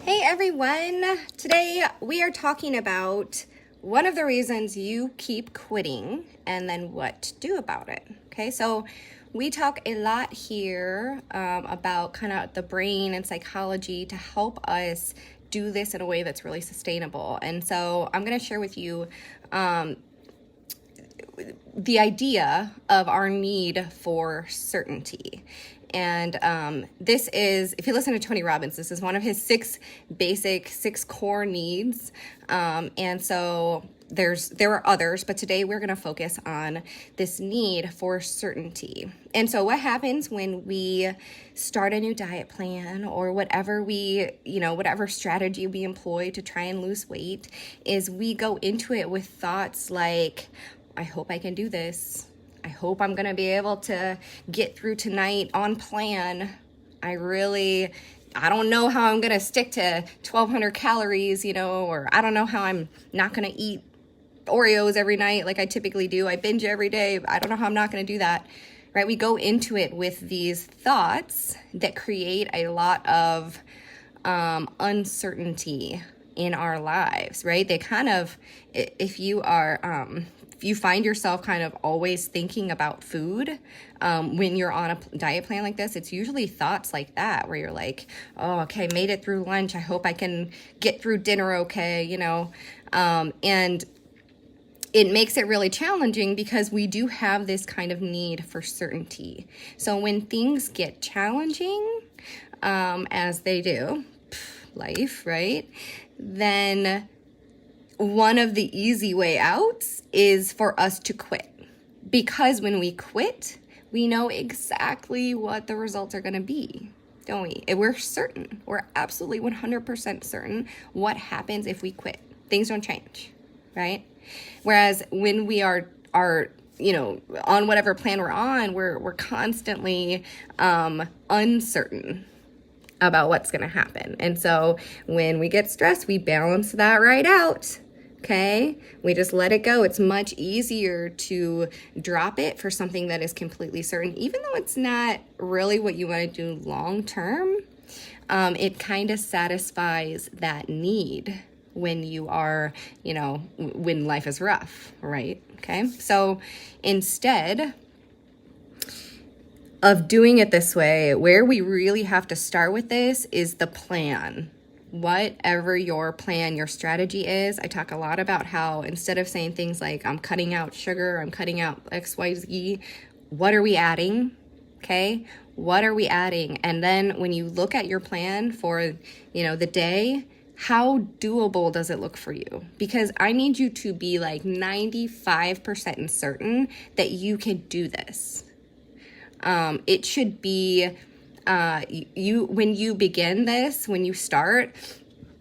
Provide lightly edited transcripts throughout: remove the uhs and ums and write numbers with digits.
Hey everyone! Today we are talking about one of the reasons you keep quitting and then what to do about it. Okay, so we talk a lot here about kind of the brain and psychology to help us do this in a way that's really sustainable. And so I'm going to share with you the idea of our need for certainty. And this is, if you listen to Tony Robbins, this is one of his six core needs. And so there are others, but today we're going to focus on this need for certainty. And so what happens when we start a new diet plan or whatever whatever strategy we employ to try and lose weight is we go into it with thoughts like, I hope I can do this. I hope I'm going to be able to get through tonight on plan. I don't know how I'm going to stick to 1,200 calories, or I don't know how I'm not going to eat Oreos every night like I typically do. I binge every day. I don't know how I'm not going to do that, right? We go into it with these thoughts that create a lot of uncertainty in our lives, right? They kind of, if you find yourself kind of always thinking about food when you're on a diet plan like this, it's usually thoughts like that where you're like, oh, okay, made it through lunch. I hope I can get through dinner okay, and it makes it really challenging because we do have this kind of need for certainty. So when things get challenging, as they do, life, right? Then one of the easy way outs is for us to quit. Because when we quit, we know exactly what the results are going to be, don't we? And we're certain, we're absolutely 100% certain what happens if we quit. Things don't change, right? Whereas when we are on whatever plan we're on, we're constantly uncertain about what's going to happen. And so when we get stressed, we balance that right out. Okay, we just let it go. It's much easier to drop it for something that is completely certain, even though it's not really what you want to do long term. It kind of satisfies that need when you are, when life is rough, right? Okay, so instead of doing it this way, where we really have to start with this is the plan. Whatever your plan, your strategy is, I talk a lot about how instead of saying things like, I'm cutting out sugar, I'm cutting out XYZ, what are we adding? Okay, what are we adding? And then when you look at your plan for, the day, how doable does it look for you? Because I need you to be like 95% certain that you can do this. It should be when you begin this, when you start,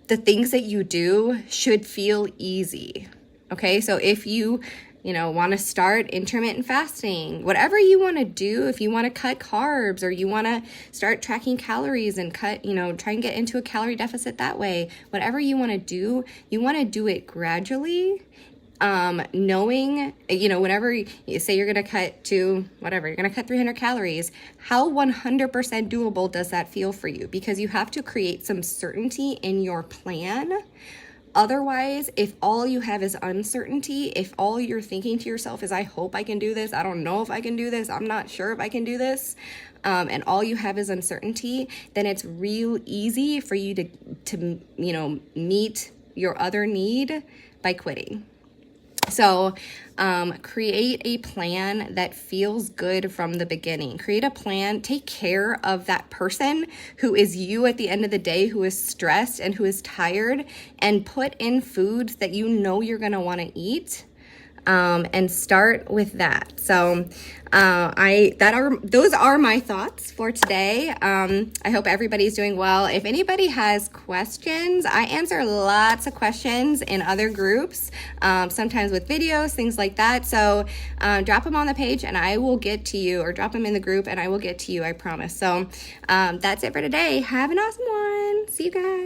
the things that you do should feel easy. Okay, so if you want to start intermittent fasting, whatever you want to do, if you want to cut carbs or you want to start tracking calories and try and get into a calorie deficit that way, whatever you want to do it gradually. Knowing, whenever you say you're going to cut to whatever, you're going to cut 300 calories, how 100% doable does that feel for you? Because you have to create some certainty in your plan. Otherwise, if all you have is uncertainty, if all you're thinking to yourself is, I hope I can do this, I don't know if I can do this, I'm not sure if I can do this, and all you have is uncertainty, then it's real easy for you to meet your other need by quitting. So create a plan that feels good from the beginning. Create a plan. Take care of that person who is you at the end of the day, who is stressed and who is tired, and put in foods that you're going to want to eat. And start with that. So those are my thoughts for today. I hope everybody's doing well. If anybody has questions, I answer lots of questions in other groups, sometimes with videos, things like that. So drop them on the page and I will get to you, or drop them in the group and I will get to you, I promise. So that's it for today. Have an awesome one. See you guys.